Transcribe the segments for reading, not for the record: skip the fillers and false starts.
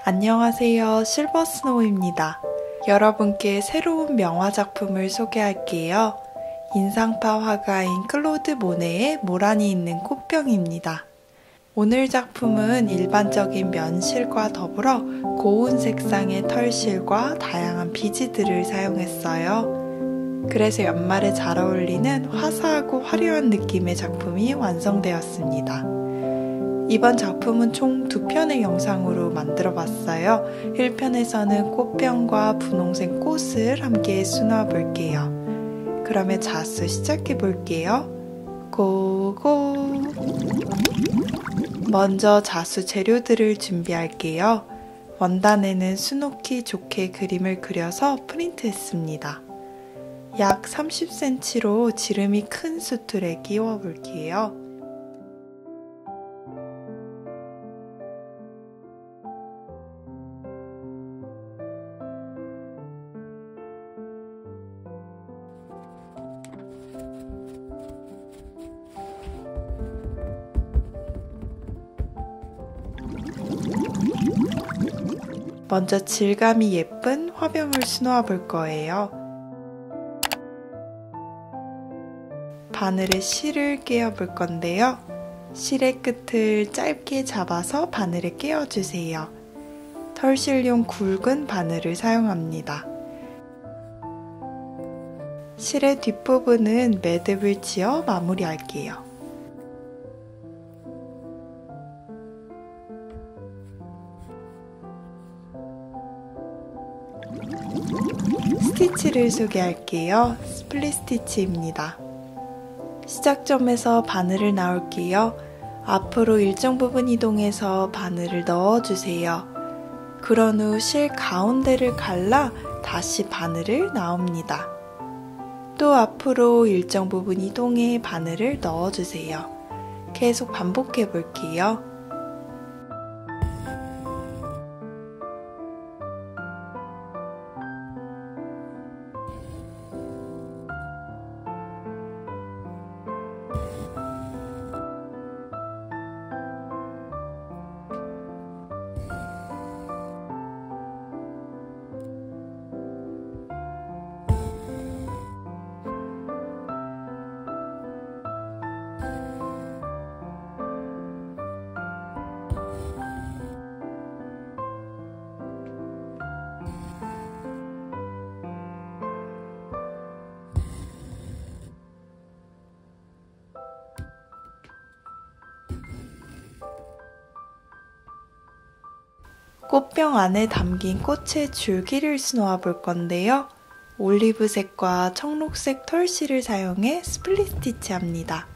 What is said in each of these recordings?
안녕하세요. 실버스노우입니다. 여러분께 새로운 명화 작품을 소개할게요. 인상파 화가인 클로드 모네의 모란이 있는 꽃병입니다. 오늘 작품은 일반적인 면실과 더불어 고운 색상의 털실과 다양한 비즈들을 사용했어요. 그래서 연말에 잘 어울리는 화사하고 화려한 느낌의 작품이 완성되었습니다. 이번 작품은 총 2편의 영상으로 만들어 봤어요. 1편에서는 꽃병과 분홍색 꽃을 함께 수놓아 볼게요. 그러면 자수 시작해 볼게요. 고고! 먼저 자수 재료들을 준비할게요. 원단에는 수놓기 좋게 그림을 그려서 프린트했습니다. 약 30cm로 지름이 큰 수틀에 끼워 볼게요. 먼저 질감이 예쁜 화병을 수놓아 볼 거예요. 바늘에 실을 끼워 볼 건데요. 실의 끝을 짧게 잡아서 바늘에 끼워주세요. 털실용 굵은 바늘을 사용합니다. 실의 뒷부분은 매듭을 지어 마무리할게요. 스티치를 소개할게요. 스플릿 스티치입니다. 시작점에서 바늘을 넣을게요. 앞으로 일정 부분 이동해서 바늘을 넣어주세요. 그런 후 실 가운데를 갈라 다시 바늘을 넣습니다. 또 앞으로 일정 부분 이동해 바늘을 넣어주세요. 계속 반복해 볼게요. 꽃병 안에 담긴 꽃의 줄기를 수놓아 볼 건데요. 올리브색과 청록색 털실을 사용해 스플릿 스티치 합니다.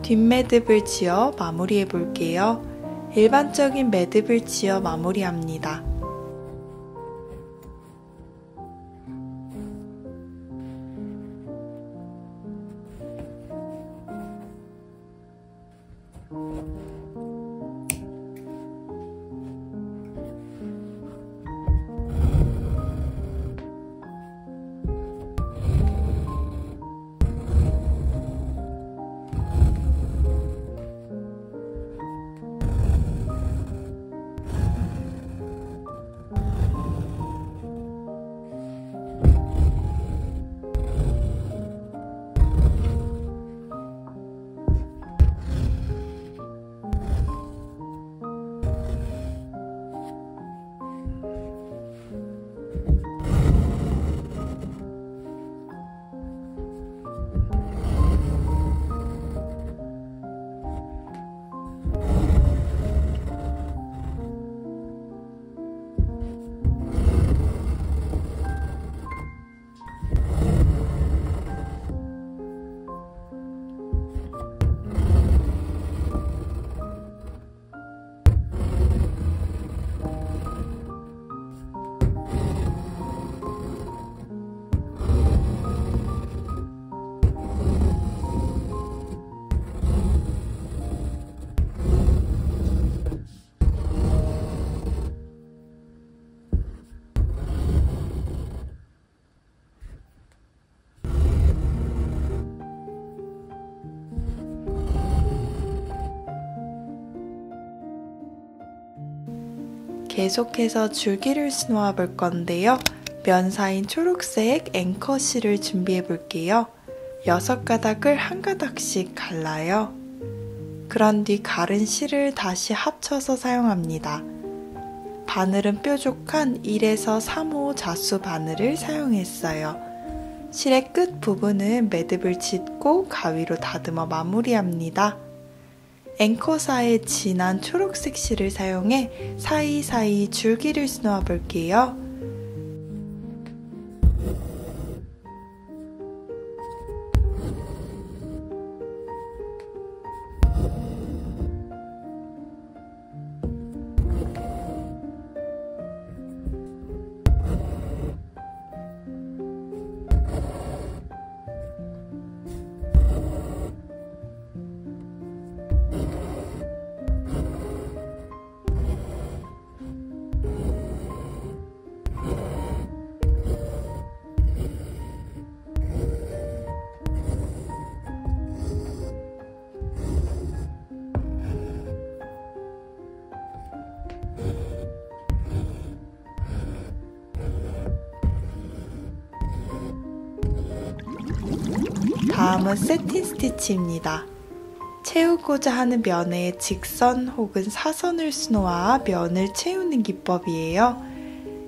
뒷매듭을 지어 마무리해 볼게요. 일반적인 매듭을 지어 마무리합니다. 계속해서 줄기를 수놓아 볼 건데요. 면사인 초록색 앵커 실을 준비해 볼게요. 6가닥을 한 가닥씩 갈라요. 그런 뒤 갈은 실을 다시 합쳐서 사용합니다. 바늘은 뾰족한 1에서 3호 자수 바늘을 사용했어요. 실의 끝 부분은 매듭을 짓고 가위로 다듬어 마무리합니다. 앵커사의 진한 초록색 실을 사용해 사이사이 줄기를 수놓아 볼게요. 다음은 세틴 스티치입니다. 채우고자 하는 면에 직선 혹은 사선을 수놓아 면을 채우는 기법이에요.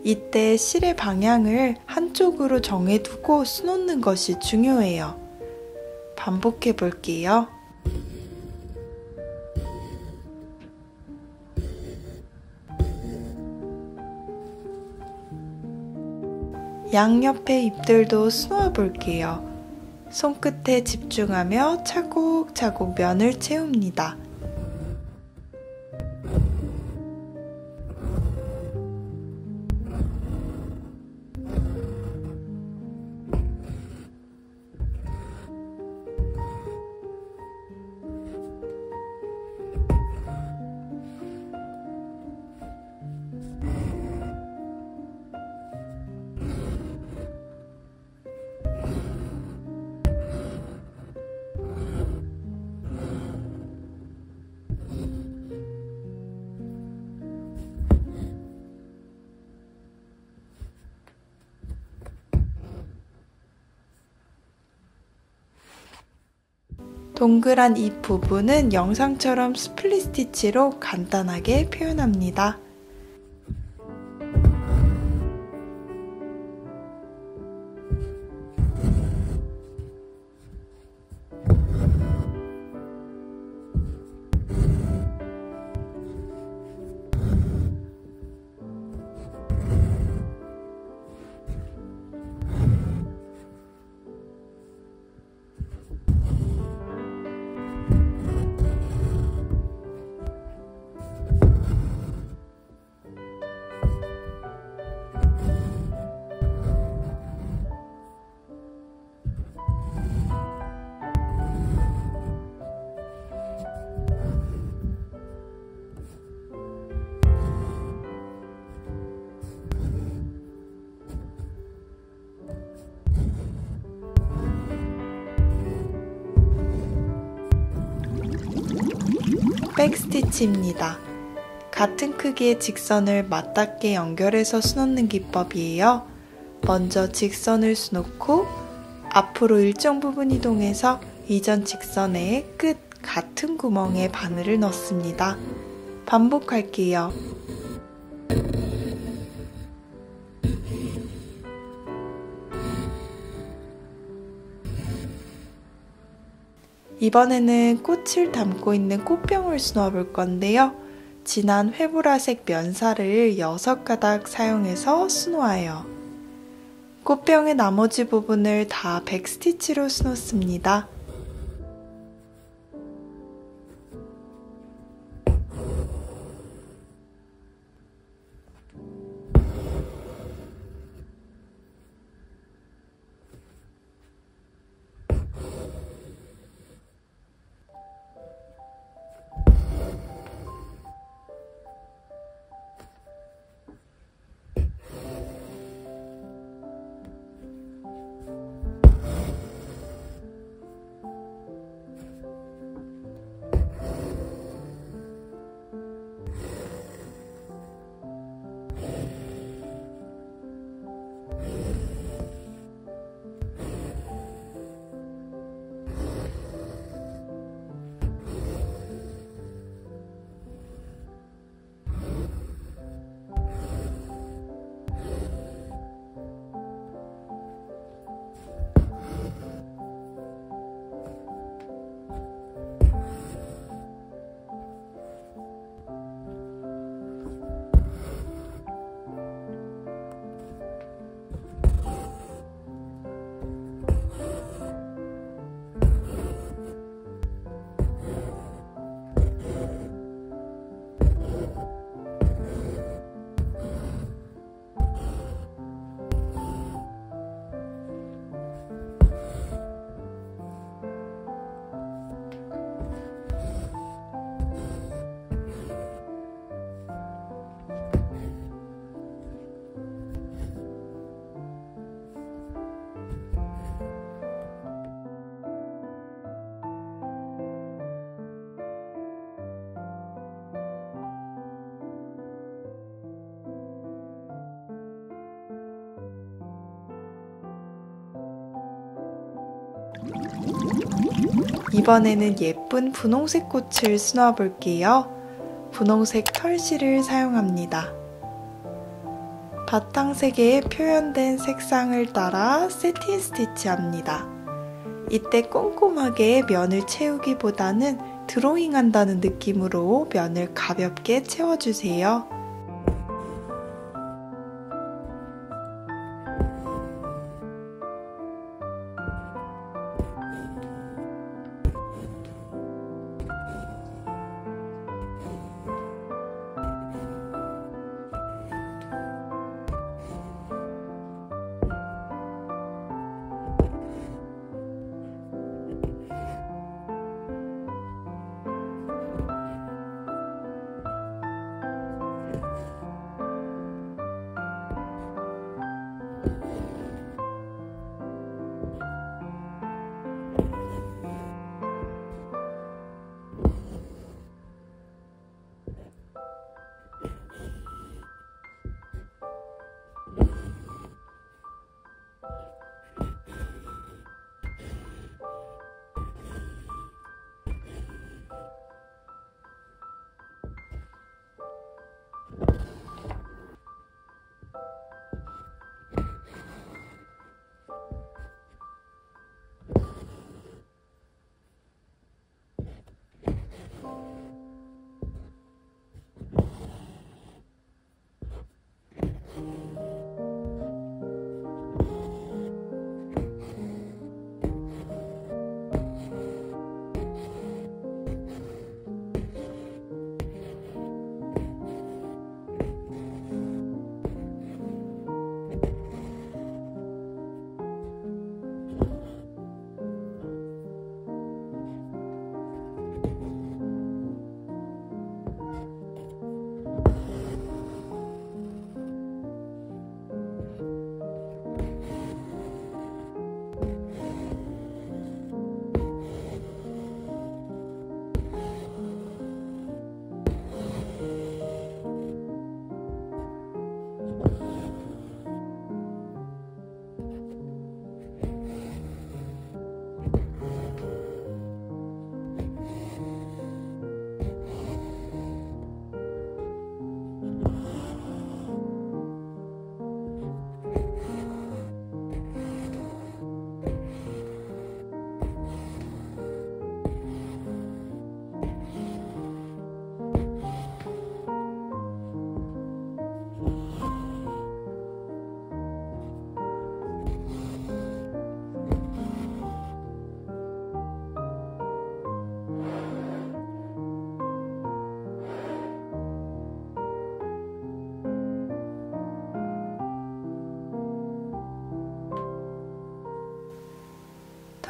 이때 실의 방향을 한쪽으로 정해두고 수놓는 것이 중요해요. 반복해 볼게요. 양옆의 잎들도 수놓아 볼게요. 손끝에 집중하며 차곡차곡 면을 채웁니다. 동그란 잎 부분은 영상처럼 스플릿 스티치로 간단하게 표현합니다. 백스티치입니다. 같은 크기의 직선을 맞닿게 연결해서 수놓는 기법이에요. 먼저 직선을 수놓고 앞으로 일정 부분 이동해서 이전 직선의 끝 같은 구멍에 바늘을 넣습니다. 반복할게요. 이번에는 꽃을 담고 있는 꽃병을 수놓아 볼 건데요. 진한 회보라색 면사를 6가닥 사용해서 수놓아요. 꽃병의 나머지 부분을 다 백스티치로 수놓습니다. 이번에는 예쁜 분홍색 꽃을 수놓아 볼게요. 분홍색 털실을 사용합니다. 바탕색에 표현된 색상을 따라 세틴 스티치합니다. 이때 꼼꼼하게 면을 채우기보다는 드로잉한다는 느낌으로 면을 가볍게 채워주세요.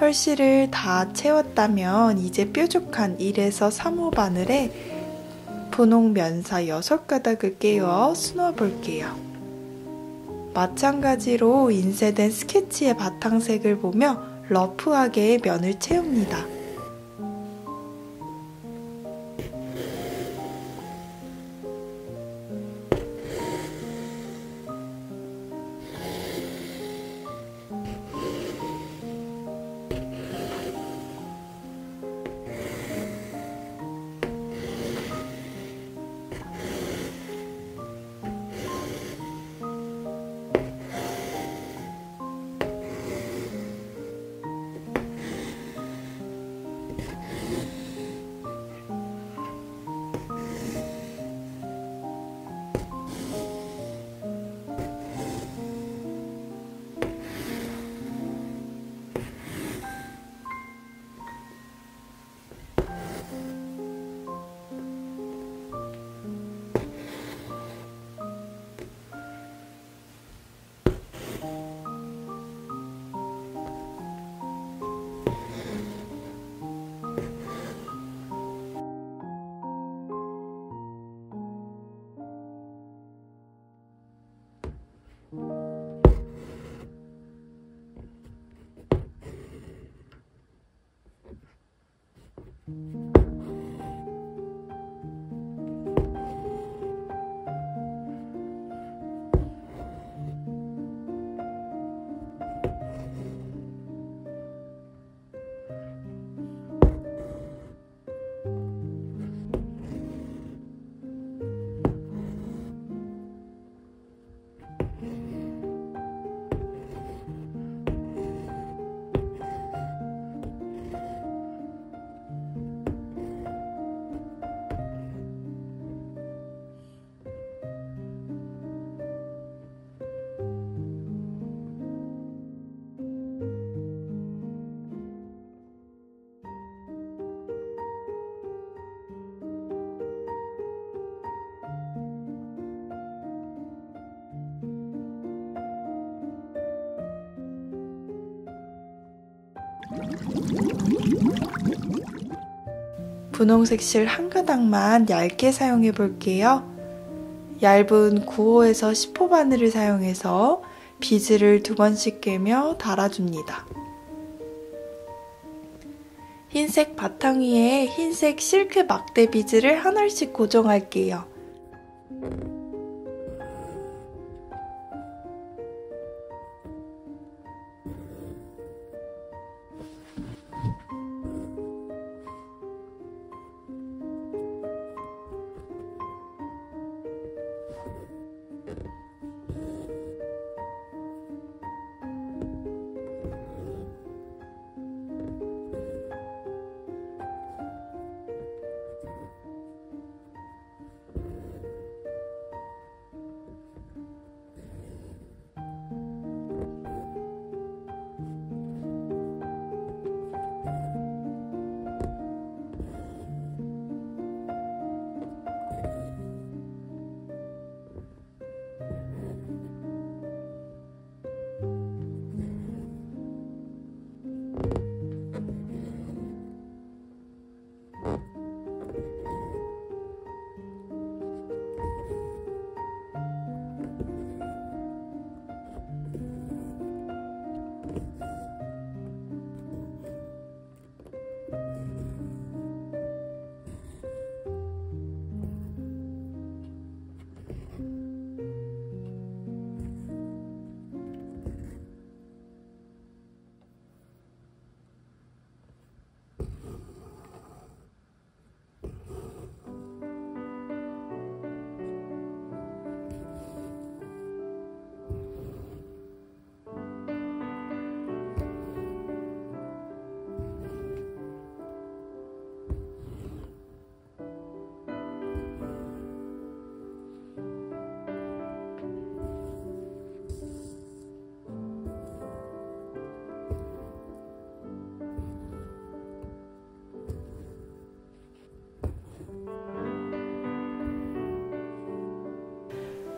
털실을 다 채웠다면 이제 뾰족한 1에서 3호 바늘에 분홍 면사 6가닥을 끼워 수놓아 볼게요. 마찬가지로 인쇄된 스케치의 바탕색을 보며 러프하게 면을 채웁니다. 분홍색 실 한 가닥만 얇게 사용해 볼게요. 얇은 9호에서 10호 바늘을 사용해서 비즈를 2번씩 꿰며 달아줍니다. 흰색 바탕 위에 흰색 실크 막대 비즈를 하나씩 고정할게요.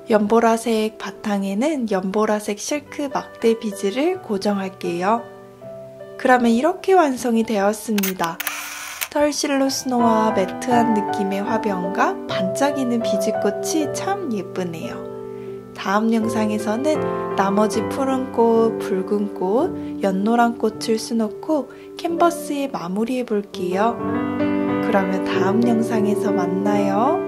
연보라색 바탕에는 연보라색 실크 막대 비즈를 고정할게요. 그러면 이렇게 완성이 되었습니다. 털실로 스노와 매트한 느낌의 화병과 반짝이는 비즈꽃이 참 예쁘네요. 다음 영상에서는 나머지 푸른 꽃, 붉은 꽃, 연노란 꽃을 수놓고 캔버스에 마무리해 볼게요. 그러면 다음 영상에서 만나요.